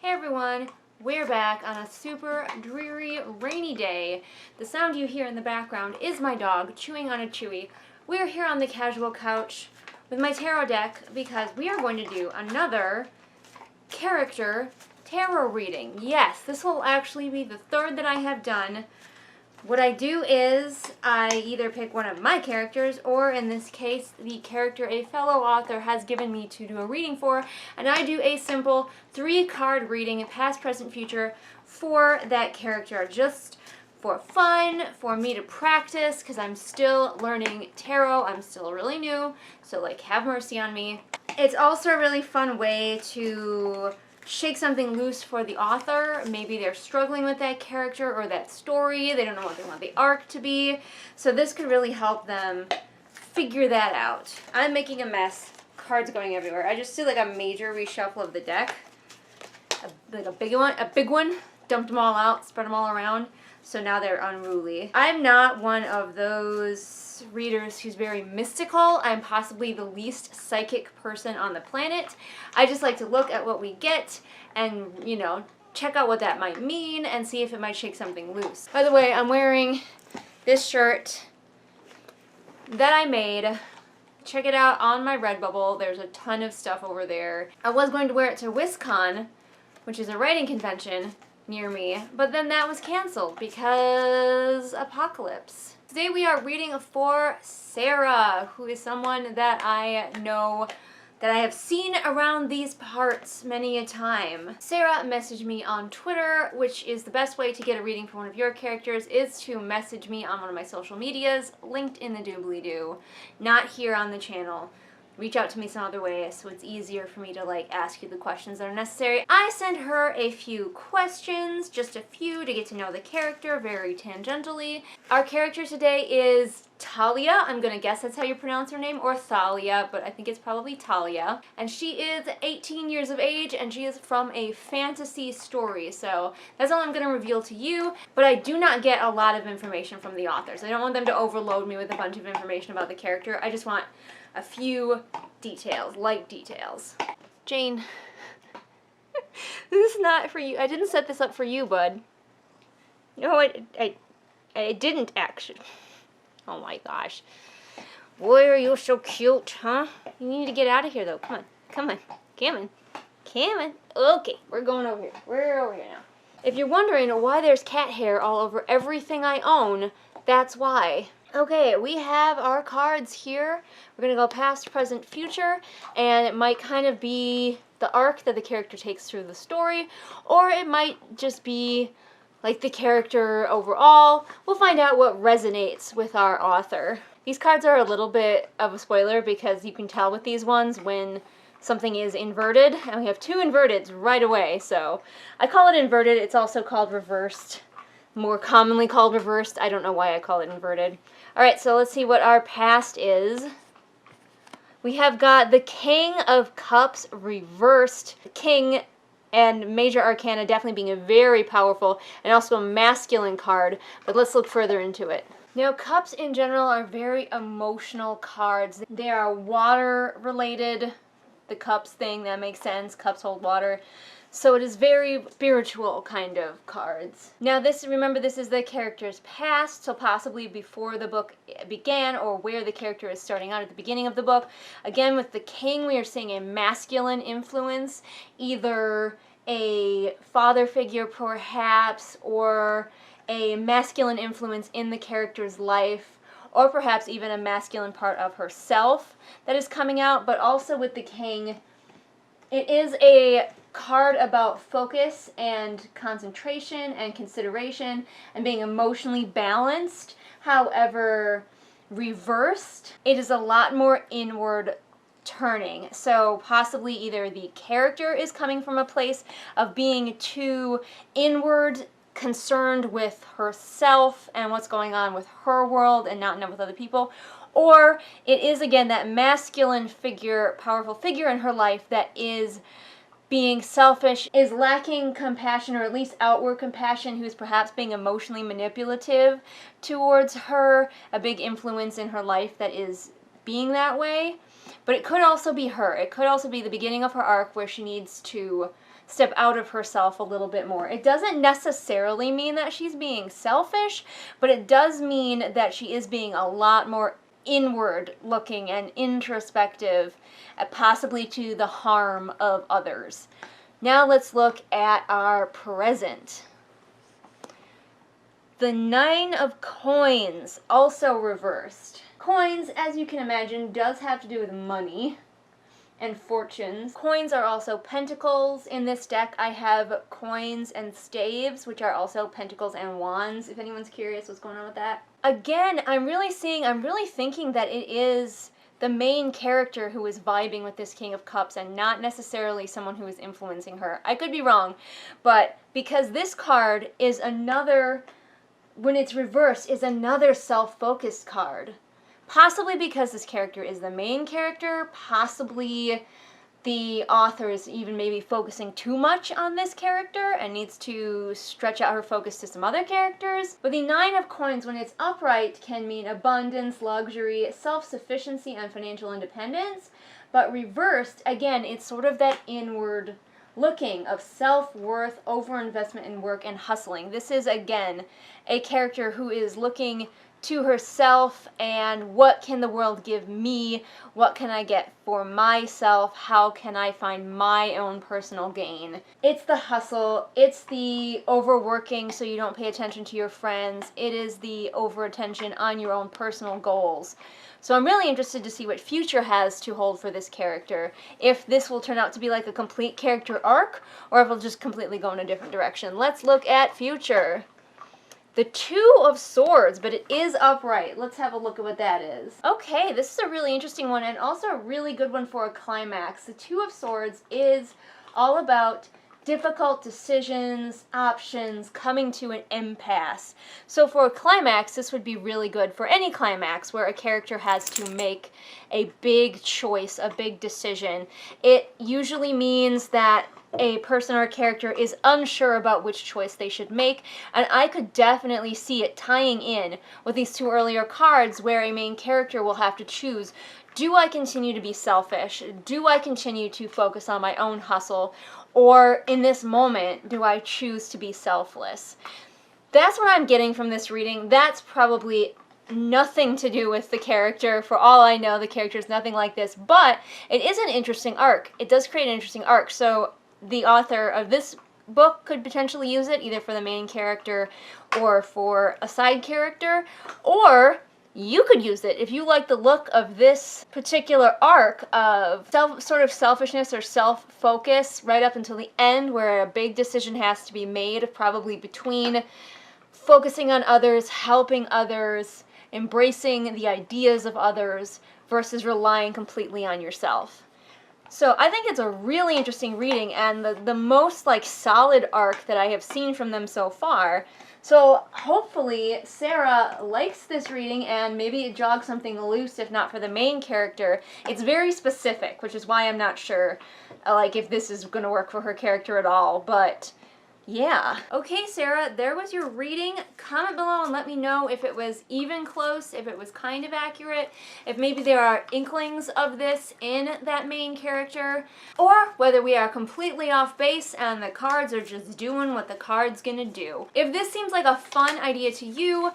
Hey everyone, we're back on a super dreary, rainy day. The sound you hear in the background is my dog chewing on a chewy. We're here on the casual couch with my tarot deck because we are going to do another character tarot reading. Yes, this will actually be the third that I have done. What I do is I either pick one of my characters, or in this case, the character a fellow author has given me to do a reading for, and I do a simple 3-card reading, past, present, future, for that character, just for fun, for me to practice, because I'm still learning tarot. I'm still really new, so like, have mercy on me. It's also a really fun way to shake something loose for the author. Maybe they're struggling with that character or that story. They don't know what they want the arc to be. So this could really help them figure that out. I'm making a mess. Cards going everywhere. I just did like a major reshuffle of the deck. A big one. Dumped them all out, spread them all around. So now they're unruly. I'm not one of those readers who's very mystical. I'm possibly the least psychic person on the planet. I just like to look at what we get and, you know, check out what that might mean and see if it might shake something loose. By the way, I'm wearing this shirt that I made. Check it out on my Redbubble. There's a ton of stuff over there. I was going to wear it to WisCon, which is a writing convention near me, but then that was canceled because apocalypse. Today we are reading for Sarah, who is someone that I know, that I have seen around these parts many a time. Sarah messaged me on Twitter, which is the best way to get a reading for one of your characters, is to message me on one of my social medias, linked in the doobly-doo, not here on the channel. Reach out to me some other way so it's easier for me to like ask you the questions that are necessary. I sent her a few questions, just a few, to get to know the character very tangentially. Our character today is Talia. I'm gonna guess that's how you pronounce her name, or Thalia, but I think it's probably Talia. And she is 18 years of age, and she is from a fantasy story, so that's all I'm gonna reveal to you, but I do not get a lot of information from the authors. I don't want them to overload me with a bunch of information about the character. I just want a few details, light details. Jane, this is not for you. I didn't set this up for you, bud. No, I didn't actually. Oh my gosh. Boy, are you so cute, huh? You need to get out of here, though. Come on. Come on. Come on. Come on. Okay, we're going over here. We're over here now. If you're wondering why there's cat hair all over everything I own, that's why. Okay, we have our cards here. We're going to go past, present, future, and it might kind of be the arc that the character takes through the story, or it might just be like the character overall. We'll find out what resonates with our author. These cards are a little bit of a spoiler because you can tell with these ones when something is inverted, and we have 2 inverteds right away, so I call it inverted. It's also called reversed. More commonly called reversed. I don't know why I call it inverted. Alright, so let's see what our past is. We have got the King of Cups reversed. King and Major Arcana definitely being a very powerful and also a masculine card, but let's look further into it. Now, cups in general are very emotional cards. They are water related. The cups thing, that makes sense. Cups hold water. So it is very spiritual kind of cards. Now remember, this is the character's past, so possibly before the book began or where the character is starting out at the beginning of the book. Again, with the King, we are seeing a masculine influence, either a father figure perhaps, or a masculine influence in the character's life, or perhaps even a masculine part of herself that is coming out. But also with the King, it is a card about focus and concentration and consideration and being emotionally balanced. However, reversed, it is a lot more inward turning. So possibly either the character is coming from a place of being too inward, concerned with herself and what's going on with her world and not enough with other people, or it is again that masculine figure, powerful figure in her life that is being selfish, is lacking compassion, or at least outward compassion, who's perhaps being emotionally manipulative towards her, a big influence in her life that is being that way. But it could also be her. It could also be the beginning of her arc where she needs to step out of herself a little bit more. It doesn't necessarily mean that she's being selfish, but it does mean that she is being a lot more inward looking and introspective, possibly to the harm of others. Now let's look at our present. The 9 of Coins, also reversed. Coins, as you can imagine, does have to do with money and fortunes. Coins are also pentacles. In this deck, I have coins and staves, which are also pentacles and wands, if anyone's curious what's going on with that. Again, I'm really thinking that it is the main character who is vibing with this King of Cups and not necessarily someone who is influencing her. I could be wrong, but because this card is another, when it's reversed, is another self-focused card. Possibly because this character is the main character, possibly the author is even maybe focusing too much on this character and needs to stretch out her focus to some other characters. But the 9 of Coins, when it's upright, can mean abundance, luxury, self-sufficiency, and financial independence. But reversed, again, it's sort of that inward looking of self-worth, overinvestment in work, and hustling. This is, again, a character who is looking to herself and what can the world give me, what can I get for myself, how can I find my own personal gain. It's the hustle, it's the overworking so you don't pay attention to your friends, it is the over-attention on your own personal goals. So I'm really interested to see what future has to hold for this character, if this will turn out to be like a complete character arc, or if it'll just completely go in a different direction. Let's look at future. The 2 of Swords, but it is upright. Let's have a look at what that is. Okay, this is a really interesting one and also a really good one for a climax. The 2 of Swords is all about difficult decisions, options, coming to an impasse. So for a climax, this would be really good for any climax where a character has to make a big choice, a big decision. It usually means that a person or a character is unsure about which choice they should make, and I could definitely see it tying in with these 2 earlier cards where a main character will have to choose, do I continue to be selfish? Do I continue to focus on my own hustle? Or in this moment, do I choose to be selfless? That's what I'm getting from this reading. That's probably nothing to do with the character. For all I know, the character is nothing like this, but it is an interesting arc. It does create an interesting arc, so the author of this book could potentially use it either for the main character or for a side character, or you could use it if you like the look of this particular arc of sort of selfishness or self-focus right up until the end where a big decision has to be made, probably between focusing on others, helping others, embracing the ideas of others versus relying completely on yourself. So I think it's a really interesting reading and the most like solid arc that I have seen from them so far. So hopefully Sarah likes this reading and maybe it jogs something loose, if not for the main character. It's very specific, which is why I'm not sure like if this is going to work for her character at all, but yeah. Okay, Sarah, there was your reading. Comment below and let me know if it was even close, if it was kind of accurate, if maybe there are inklings of this in that main character, or whether we are completely off base and the cards are just doing what the card's gonna do. If this seems like a fun idea to you,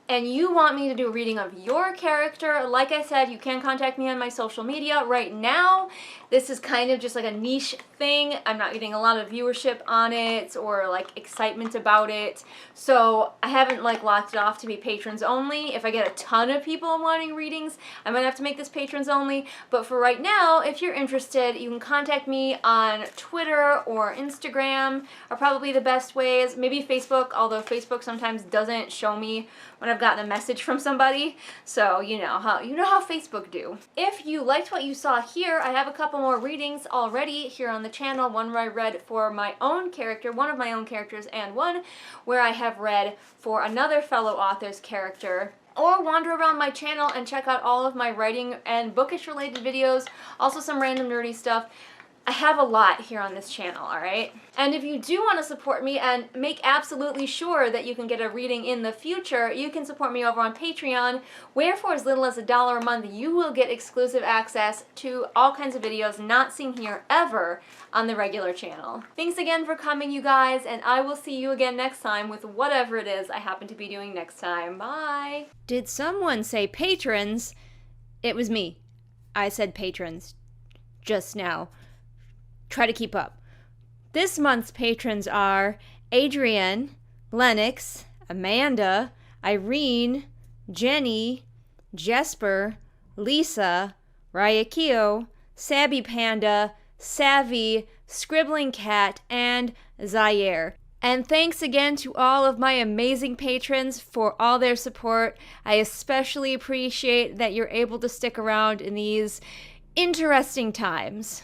and you want me to do a reading of your character, like I said, you can contact me on my social media. Right now, this is kind of just like a niche thing. I'm not getting a lot of viewership on it or like excitement about it. So I haven't like locked it off to be patrons only. If I get a ton of people wanting readings, I might have to make this patrons only. But for right now, if you're interested, you can contact me on Twitter or Instagram are probably the best ways. Maybe Facebook, although Facebook sometimes doesn't show me when I've gotten a message from somebody, so you know how Facebook do. If you liked what you saw here, I have a couple more readings already here on the channel. One where I read for my own character, one of my own characters, and one where I have read for another fellow author's character. Or wander around my channel and check out all of my writing and bookish related videos, also some random nerdy stuff. I have a lot here on this channel, all right? And if you do want to support me and make absolutely sure that you can get a reading in the future, you can support me over on Patreon, where for as little as $1 a month, you will get exclusive access to all kinds of videos not seen here ever on the regular channel. Thanks again for coming, you guys, and I will see you again next time with whatever it is I happen to be doing next time. Bye! Did someone say patrons? It was me. I said patrons just now. Try to keep up. This month's patrons are Adrienne, Lennox, Amanda, Irene, Jenny, Jesper, Lisa, Ryakio, Sabby Panda, Savvy, Scribbling Cat, and Zaire. And thanks again to all of my amazing patrons for all their support. I especially appreciate that you're able to stick around in these interesting times.